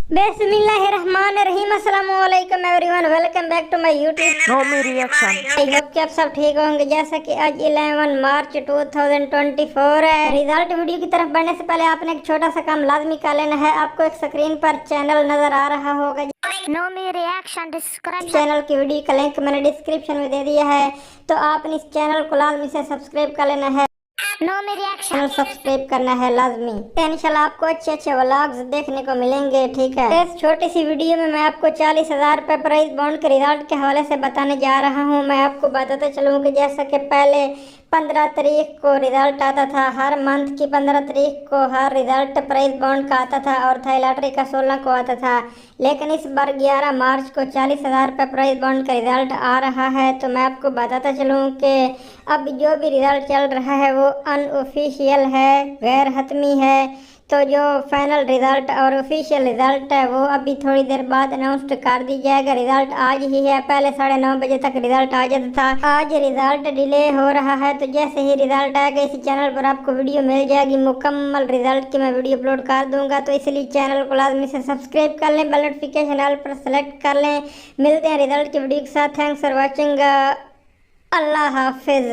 बिस्मिल्लाहिर्रहमानिर्रहीम। अस्सलाम वालेकुम everyone, welcome back to my YouTube Nomi reaction. I hope कि आप सब ठीक होंगे। जैसा कि आज 11 मार्च 2024 है। रिजल्ट वीडियो की तरफ बढ़ने से पहले आपने एक छोटा सा काम लाजमी कर लेना है। आपको एक स्क्रीन पर चैनल नजर आ रहा होगा, नोमी रिएक्शन डिस्क्रिप्शन। चैनल की वीडियो का लिंक मैंने डिस्क्रिप्शन में दे दिया है, तो आपने इस चैनल को लाजमी से सब्सक्राइब कर लेना है। नोमी रिएक्शन चैनल सब्सक्राइब करना है लाजमी। इंशाल्लाह आपको अच्छे अच्छे व्लॉग्स देखने को मिलेंगे। ठीक है, इस छोटी सी वीडियो में मैं आपको 40,000 रुपये प्राइज बॉन्ड के रिजल्ट के हवाले से बताने जा रहा हूँ। मैं आपको बताते चलूँ कि जैसा कि पहले 15 तारीख को रिजल्ट आता था, हर मंथ की 15 तारीख को हर रिजल्ट प्राइज बॉन्ड का आता था और थाई लॉटरी का 16 को आता था। लेकिन इस बार 11 मार्च को 40,000 रुपये प्राइज बॉन्ड का रिजल्ट आ रहा है। तो मैं आपको बताता चलूँ कि अब जो भी रिजल्ट चल रहा है वो अनऑफिशियल है, गैर हतमी है। तो जो फाइनल रिजल्ट और ऑफिशियल रिजल्ट है वो अभी थोड़ी देर बाद अनाउंस कर दी जाएगा। रिजल्ट आज ही है, पहले 9:30 बजे तक रिजल्ट आ जाता था, आज रिजल्ट डिले हो रहा है। तो जैसे ही रिजल्ट आएगा इसी चैनल पर आपको वीडियो मिल जाएगी, मुकम्मल रिजल्ट की मैं वीडियो अपलोड कर दूंगा। तो इसलिए चैनल को लाजमी से सब्सक्राइब कर लें, बेल नोटिफिकेशन ऑल पर सेलेक्ट कर लें। मिलते हैं रिजल्ट की वीडियो के साथ। Thanks for watching. अल्लाह हाफिज़।